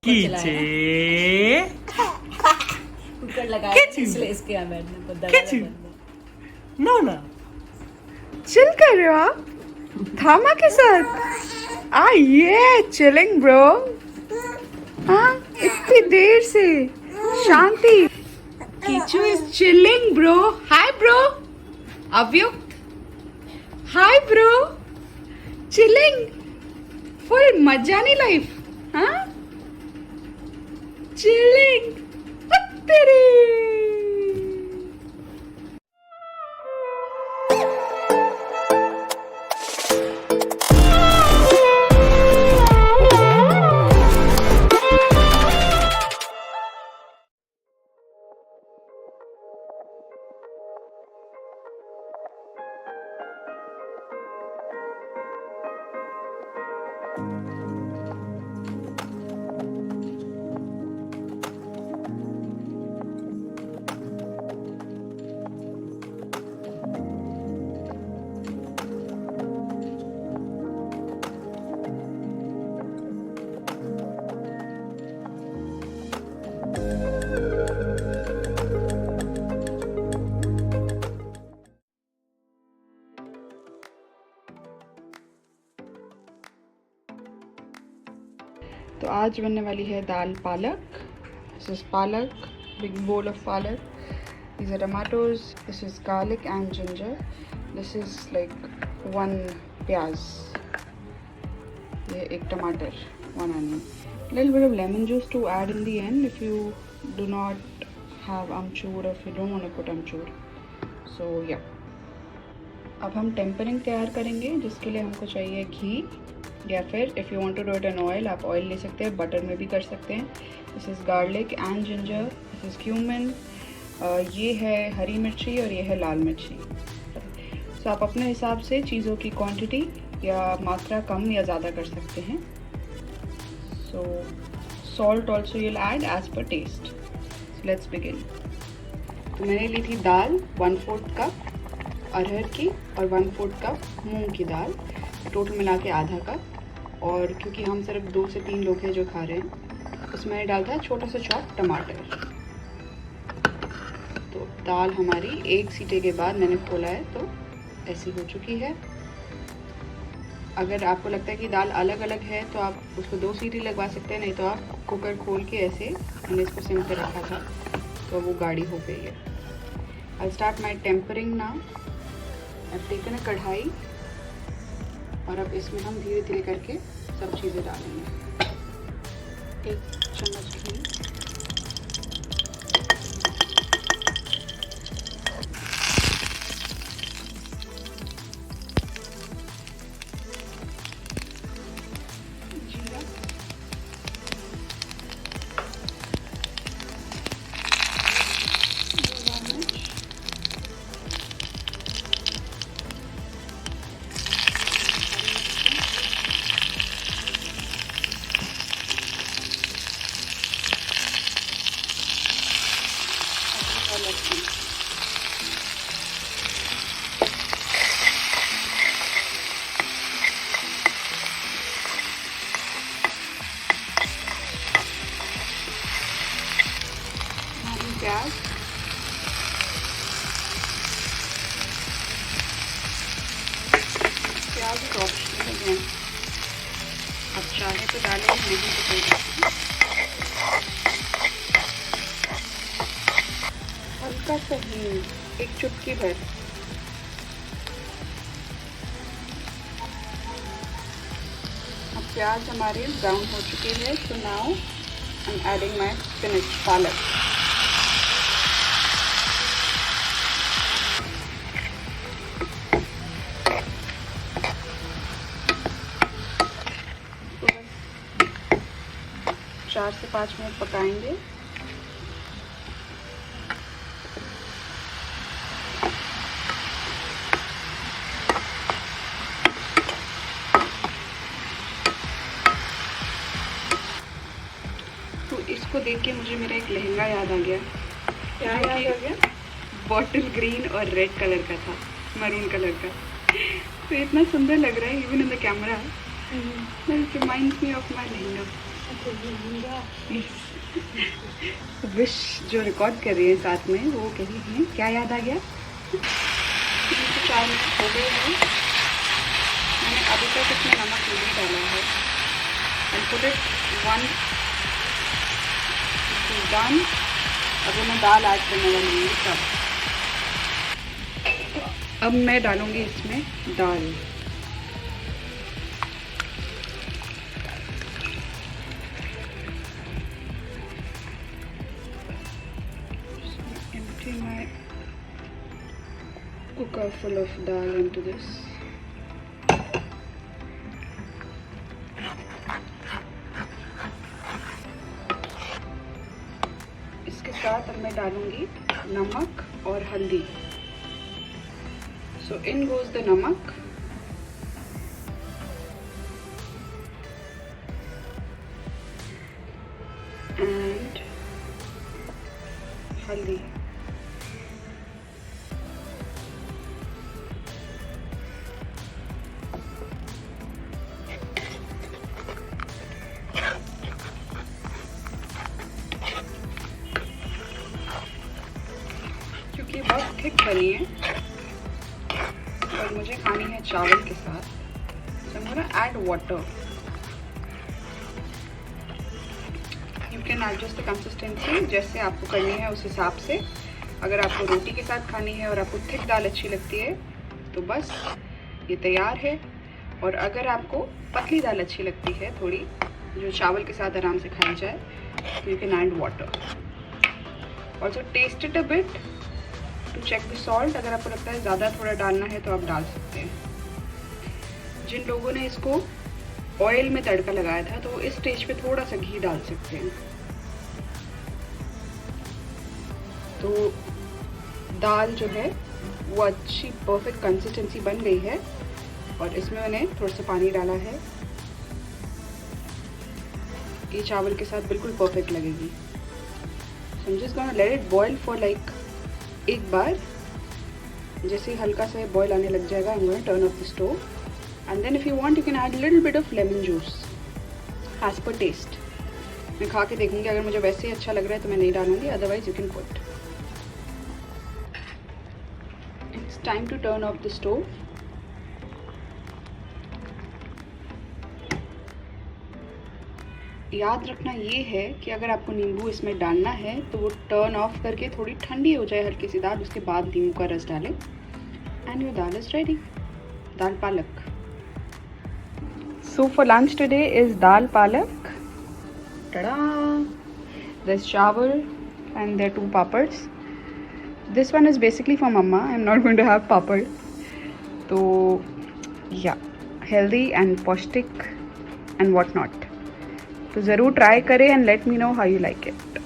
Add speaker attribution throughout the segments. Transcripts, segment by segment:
Speaker 1: कीचे
Speaker 2: cooker लगाया इसलिए इसके यहाँ बैठने को
Speaker 1: खींची। नो ना
Speaker 3: चिल कर रहे हो आप थामा के साथ ये चिलिंग ब्रो। हाँ इतनी देर से शांति। कीचू is chilling bro. Hi bro अव्यो। हाय ब्रो चिलिंग फुल मजानी लाइफ। हाँ चिलिंग तेरी। तो आज बनने वाली है दाल पालक। This is palak, big bowl of palak. These are tomatoes. This is garlic and ginger. This is like 1 प्याज, ये एक टमाटर, 1 onion. Little bit of lemon juice to add in the end if you do not have amchur or if you don't want to put amchur. So yeah. अब हम tampering तैयार करेंगे जिसके लिए हमको चाहिए घी, या फिर if you want to do it in oil आप ऑयल ले सकते हैं, बटर में भी कर सकते हैं। This is garlic and ginger, this is cumin, ये है हरी मिर्ची और ये है लाल मिर्ची। सो आप अपने हिसाब से चीज़ों की क्वांटिटी या मात्रा कम या ज़्यादा कर सकते हैं। So salt also you'll add as per taste. So let's begin. तो मैंने ली थी दाल 1/4 कप अरहर की और 1/4 कप मूंग की दाल, टोटल मिला के आधा कप। और क्योंकि हम सिर्फ 2 से 3 लोग हैं जो खा रहे हैं, उसमें मैंने डाला था छोटा सा चॉप टमाटर। तो दाल हमारी 1 सीटी के बाद मैंने खोला है तो ऐसी हो चुकी है। अगर आपको लगता है कि दाल अलग अलग है तो आप उसको 2 सीटी लगवा सकते हैं, नहीं तो आप कुकर खोल के ऐसे, मैंने इसको सिम पे रखा था तो वो गाढ़ी हो गई है। I start my tempering now. अब टेकन अ कढ़ाई और अब इसमें हम धीरे धीरे करके सब चीज़ें डालेंगे। 1 चम्मच घी, जीरा, लाल मिर्च, प्याज, प्याज एक ऑप्शनल है, आप चाहे तो डालें, नहीं तो कोई बात नहीं। हल्का सा हींग, 1 चुटकी भर। अब प्याज हमारे ब्राउन हो चुके हैं, तो now I am adding my spinach पालक। तो 4 से 5 मिनट पकाएंगे। तो इसको देख के मुझे मेरा एक लहंगा याद आ गया। क्या याद आ गया? बॉटल ग्रीन और रेड कलर का था, मरून कलर का। तो इतना सुंदर लग रहा है even in the camera. It reminds me of my lehenga. Wish जो रिकॉर्ड कर रही है साथ में वो कही है क्या याद आ गया? 4 मिनट हो गए हैं, मैंने अभी तक इसमें नमक नहीं डाला है। And put it 1 done. अगर मैं दाल ऐड करने वाली हूँ तब अब मैं डालूँगी इसमें दाल। Empty my cooker full of dal into this. इसके साथ अब मैं डालूंगी नमक और हल्दी। So in goes the namak, and haldi. क्योंकि बहुत थिक बनी है और मुझे खानी है चावल के साथ, so I'm gonna add water. You can adjust the consistency जैसे आपको करनी है उस हिसाब से। अगर आपको रोटी के साथ खानी है और आपको थिक दाल अच्छी लगती है तो बस ये तैयार है। और अगर आपको पतली दाल अच्छी लगती है थोड़ी, जो चावल के साथ आराम से खाई जाए, तो you can add water. Also taste it a bit to check the salt. अगर आपको लगता है ज़्यादा थोड़ा डालना है तो आप डाल सकते हैं। जिन लोगों ने इसको ऑयल में तड़का लगाया था तो वो इस स्टेज पे थोड़ा सा घी डाल सकते हैं। तो दाल जो है वो अच्छी परफेक्ट कंसिस्टेंसी बन गई है और इसमें मैंने थोड़ा सा पानी डाला है। ये चावल के साथ बिल्कुल परफेक्ट लगेगी। So I'm just gonna let it boil for like एक बार, जैसे हल्का सा बॉयल आने लग जाएगा, I'm going to turn off the stove and then if you want you can add a little bit of lemon juice as per taste. मैं खा के देखूंगी, अगर मुझे वैसे ही अच्छा लग रहा है तो मैं नहीं डालूंगी, otherwise you can put. It's time to turn off the stove. याद रखना ये है कि अगर आपको नींबू इसमें डालना है तो वो टर्न ऑफ करके थोड़ी ठंडी हो जाए हल्की सी दाल, उसके बाद नींबू का रस डालें and your dal is ready. दाल पालक। So for lunch today is dal palak. tada! There's chawal and there are 2 papads. This one is basically for mama. I'm not going to have papad. So yeah, healthy and पौष्टिक and what not. तो ज़रूर try करें and let me know how you like it.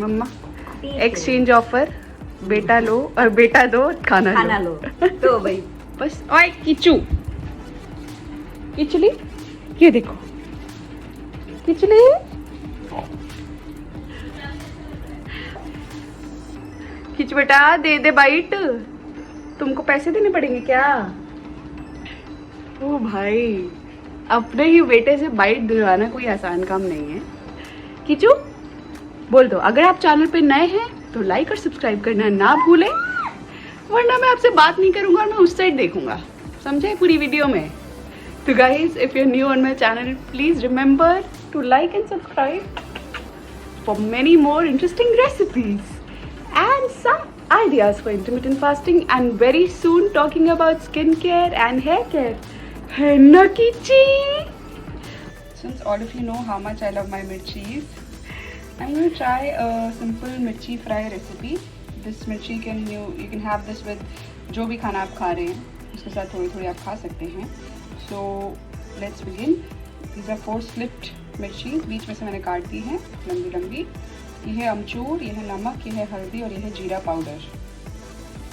Speaker 3: Mumma exchange offer, बेटा लो और बेटा दो, खाना लो।
Speaker 2: तो भाई
Speaker 3: बस। ओए किचू, किचली, ये देखो किचली। किच बेटा दे दे बाइट, तुमको पैसे देने पड़ेंगे क्या? ओ भाई, अपने ही बेटे से बाइट दिलवाना कोई आसान काम नहीं है। किचू बोल दो, अगर आप चैनल पे नए हैं तो लाइक और सब्सक्राइब करना ना भूलें, वरना मैं आपसे बात नहीं करूंगा और मैं उस साइड देखूंगा, समझे पूरी वीडियो में। तो guys, if you are new on my channel please remember to like and subscribe for many more interesting recipes and some ideas for intermittent fasting, and very soon talking about skincare and hair care. Hai na Kichi? Since all of you know how much I love my mirchis, I'm going to try a simple mirchi fry recipe. This mirchi you can have this with जो भी खाना आप खा रहे हैं उसके साथ थोड़ी थोड़ी आप खा सकते हैं। So let's begin. These are 4 split mirchis, बीच में से मैंने काट दी हैं लंबी लंबी। ये है अमचूर, ये है नमक, ये है हल्दी और ये है जीरा पाउडर।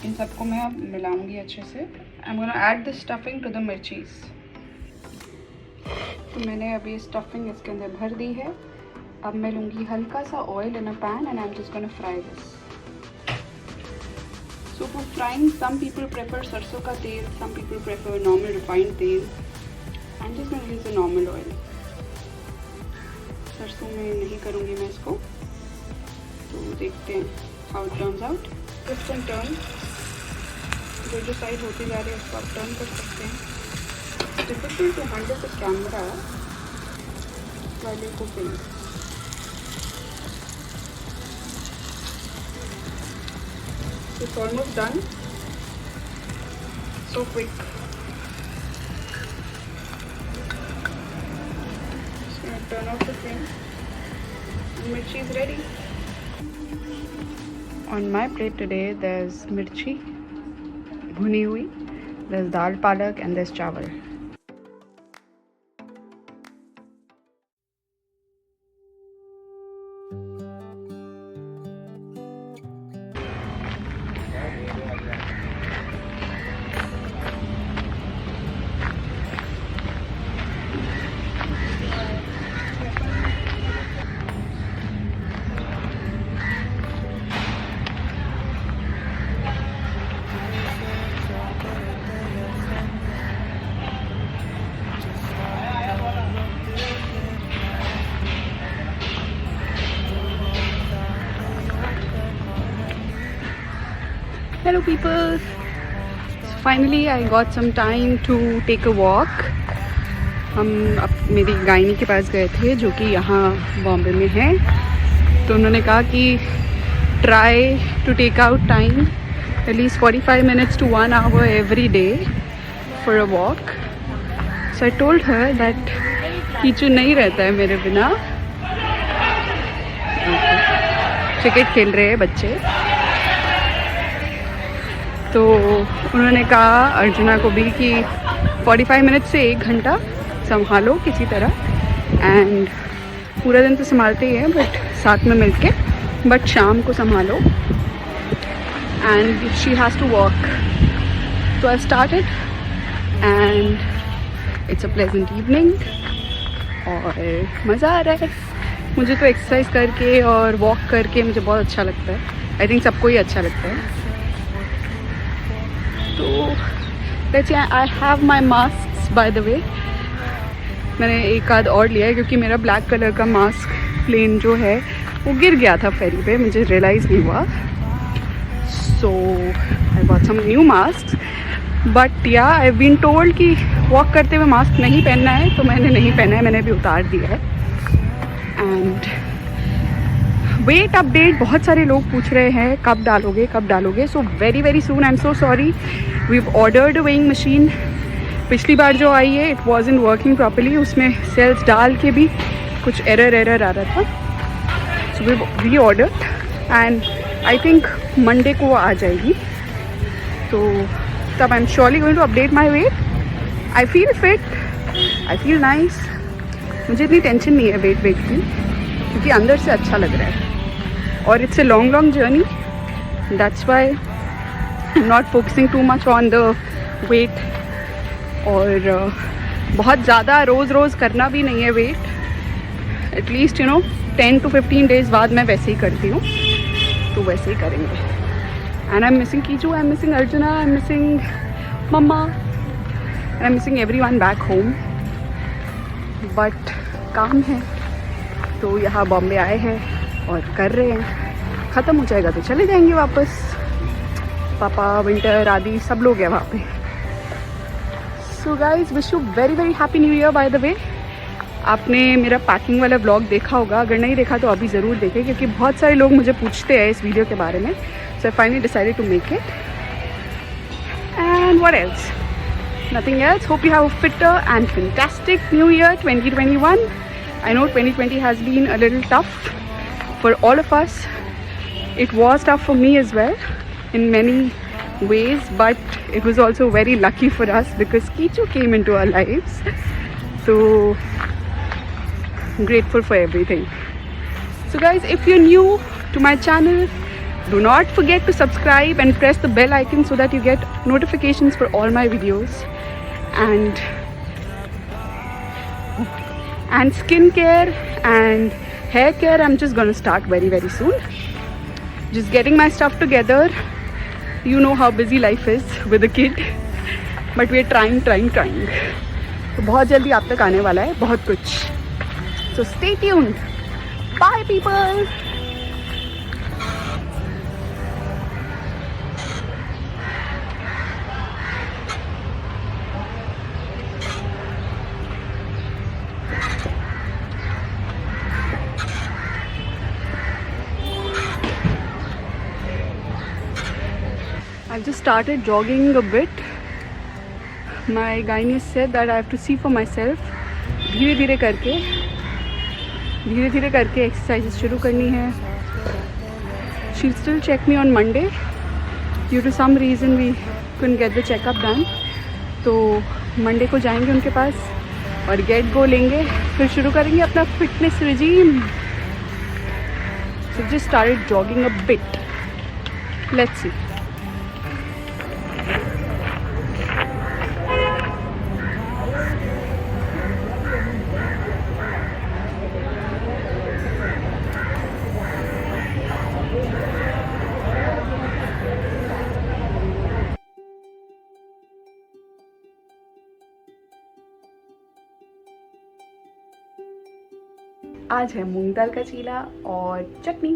Speaker 3: इन सबको मैं अब मिलाऊंगी अच्छे से। I am gonna add the stuffing to the mirchis. तो मैंने अभी स्टफिंग इसके अंदर भर दी है। अब मैं लूँगी हल्का सा oil in a pan and I am just gonna fry this. So for frying, some people prefer सरसों का तेल, some people prefer normal refined तेल. I'm just going to use the normal oil. सरसों में नहीं करूँगी मैं इसको. तो देखते हैं how it turns out. Twist and turn. जो साइड होती जा रही है उसको आप टर्न कर सकते हैं. It's difficult to handle the camera while you're cooking. It's almost done. So quick. Just gonna turn off the flame. And mirchi is ready. On my plate today, there's mirchi, bhuni hui, there's dal palak, and there's chawal. Hello people, so finally I got some time to take a walk. हम अब मेरी gynae के पास गए थे जो कि यहाँ बॉम्बे में है. तो उन्होंने कहा कि try to take out time at least 45 minutes to 1 hour every day for a walk. So I told her that Kichu नहीं रहता है मेरे बिना. क्रिकेट खेल रहे हैं बच्चे. तो उन्होंने कहा अर्जुना को भी कि 45 मिनट से 1 घंटा संभालो किसी तरह. एंड पूरा दिन तो संभालते ही हैं बट साथ में मिलके, बट शाम को संभालो. And she has to walk. तो I started and it's a pleasant evening और मज़ा आ रहा है. मुझे तो एक्सरसाइज करके और वॉक करके मुझे बहुत अच्छा लगता है. आई थिंक सबको ही अच्छा लगता है. तो let's say I have my mask by the way. मैंने एक आध और लिया है क्योंकि मेरा ब्लैक कलर का मास्क प्लेन जो है वो गिर गया था फेरी पे, मुझे रियलाइज़ नहीं हुआ. So I bought some new mask. But yeah I have been told कि वॉक करते हुए मास्क नहीं पहनना है, तो मैंने नहीं पहना है, मैंने भी उतार दिया है. एंड वेट अपडेट बहुत सारे लोग पूछ रहे हैं कब डालोगे. So very very soon. I am so sorry. We have ordered a weighing machine. पिछली बार जो आई है it was in working properly. उसमें सेल्स डाल के भी कुछ एरर आ रहा था. So we reordered and I think Monday को आ जाएगी. तो तब I am surely going to update my weight. I feel fit, I feel nice. मुझे इतनी टेंशन नहीं है वेट की, क्योंकि अंदर से अच्छा लग रहा है. और it's a long journey. That's why I am not focusing too much on the weight. और बहुत ज़्यादा रोज़ करना भी नहीं है वेट. एटलीस्ट 10 to 15 डेज़ बाद मैं वैसे ही करती हूँ, तो वैसे ही करेंगे. And I am missing Keechu, I am missing Arjuna, I am missing mumma, I am missing everyone back home. But काम है तो यहाँ बॉम्बे आए हैं और कर रहे हैं. ख़त्म हो जाएगा तो चले जाएंगे वापस. पापा, विंटर आदि सब लोग हैं वहाँ पे. So guys, wish you very very happy new year by the way. आपने मेरा पैकिंग वाला ब्लॉग देखा होगा. अगर नहीं देखा तो अभी ज़रूर देखें, क्योंकि बहुत सारे लोग मुझे पूछते हैं इस वीडियो के बारे में. So I finally decided to make it. And what else, nothing else. Hope you have a fitter and fantastic new year 2021. I know 2020 has been a little tough for all of us. It was tough for me as well in many ways, but it was also very lucky for us because Kichu came into our lives. So grateful for everything. So guys, if you're new to my channel, do not forget to subscribe and press the bell icon so that you get notifications for all my videos. And skincare and hair care I'm just gonna start very very soon. Just getting my stuff together. You know how busy life is with a kid, but we are trying. तो बहुत जल्दी आप तक आने वाला है बहुत कुछ. So stay tuned. Bye people. I've just started jogging a bit. My gynae said that I have to see for myself. धीरे धीरे करके एक्सरसाइजेस शुरू करनी है. She'll still check me on Monday. Due to some reason we couldn't get the checkup done. तो Monday को जाएंगे उनके पास और गेट गो लेंगे. फिर शुरू करेंगे अपना fitness regime. So just started jogging a bit. Let's see. आज है मूंग दाल का चीला और चटनी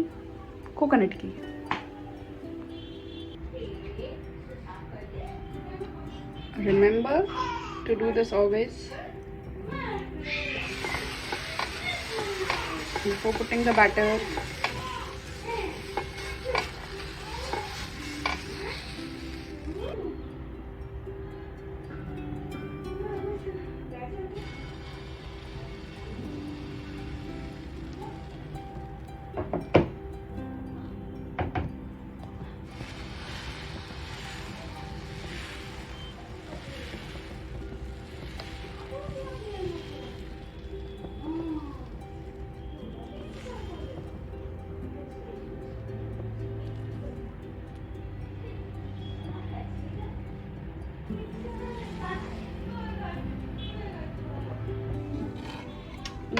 Speaker 3: कोकोनट की. Remember to do this always before putting the batter.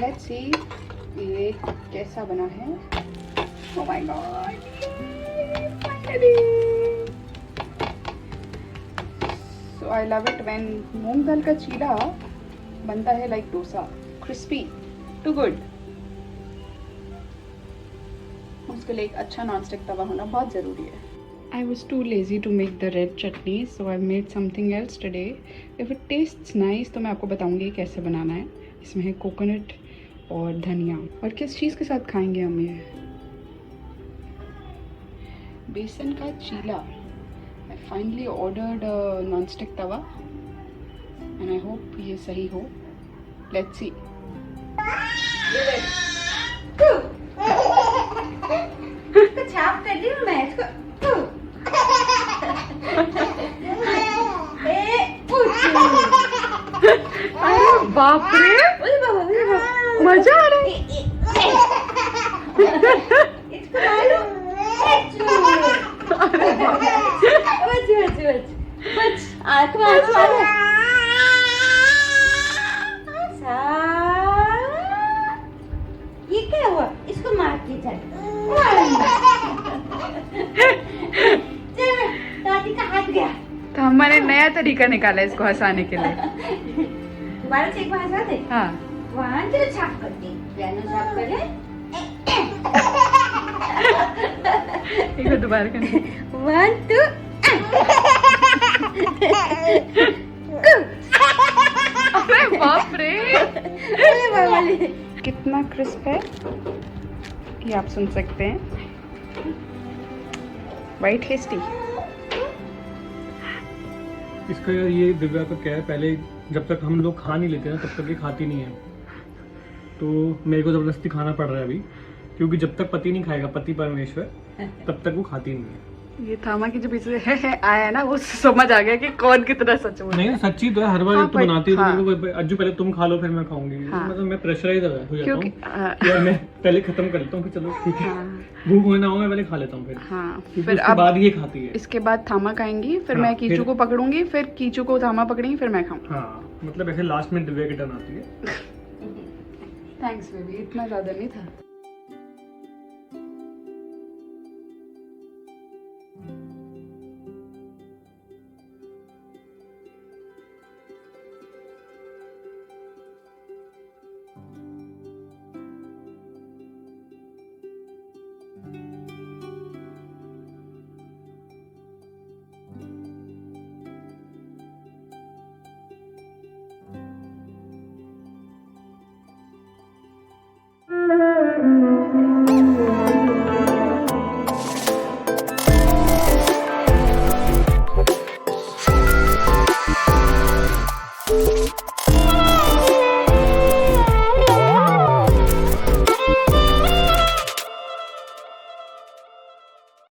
Speaker 3: Let's see ये कैसा बना है. Oh my God! Finally! So I love it when मूंग दाल का चीला बनता है like dosa, crispy, too good. उसके लिए एक अच्छा नॉनस्टिक तवा होना बहुत ज़रूरी है. I was too lazy to make the red chutney, so I made something else today. If it tastes nice तो मैं आपको बताऊंगी कैसे बनाना है. इसमें है कोकोनट और धनिया. और किस चीज़ के साथ खाएंगे हम ये बेसन का चीला. I finally ordered a non-stick Tawa and I hope ये सही हो. Let's see.
Speaker 2: छाप कर दी मैं इसको.
Speaker 3: अरे बाप रे, मजा आ रहा है.
Speaker 2: इसको डालो. बच आंख में आंसू आ रहा है. ये क्या हुआ? इसको मार के चल. दादी का हाथ गया.
Speaker 3: तो हमारे नया तरीका निकाला इसको हंसाने के लिए.
Speaker 2: दोबारा से एक बार हंसा दे.
Speaker 3: हाँ,
Speaker 2: वहाँ तेरे छाप कर दी. पियानो छाप कर ले.
Speaker 3: एक बार दोबारा करना.
Speaker 2: 1 2.
Speaker 3: अरे बाप रे,
Speaker 2: अरे बाबा ले.
Speaker 3: कितना क्रिस्प है ये आप सुन सकते हैं. White tasty.
Speaker 1: इसका यार ये दिव्या का क्या है, पहले जब तक हम लोग खा नहीं लेते ना तब तक ये खाती नहीं है. तो मेरे को ज़बरदस्ती खाना पड़ रहा है अभी, क्योंकि जब तक पति नहीं खाएगा, पति परमेश्वर, तब तक वो खाती नहीं है.
Speaker 3: ये थामा की जो पीछे है आया है ना, वो समझ आ गया कि कौन कितना सच बोल.
Speaker 1: नहीं सच्ची तो है. हर बार
Speaker 3: हाँ,
Speaker 1: तो बनाती है.
Speaker 3: हाँ.
Speaker 1: अज्जू पहले तुम खा लो फिर मैं खाऊंगी.
Speaker 3: हाँ.
Speaker 1: मतलब मैं प्रेशराइज हो जाता हूँ
Speaker 3: क्योंकि
Speaker 1: मैं पहले खत्म कर लेता हूँ फिर चलो ठीक है. भूख होना हो मैं पहले खा लेता हूँ फिर.
Speaker 3: हाँ,
Speaker 1: फिर उसके बाद ये खाती है.
Speaker 3: इसके बाद थामा खाएंगी, फिर
Speaker 1: हाँ,
Speaker 3: मैं कीचू को पकड़ूंगी, फिर कीचू को थामा पकड़ेंगी, फिर मैं खाऊंगी.
Speaker 1: हाँ, मतलब ऐसे लास्ट में दिव्या की टर्न आती है.
Speaker 3: थैंक्स बेबी, इतना ज़्यादा नहीं था.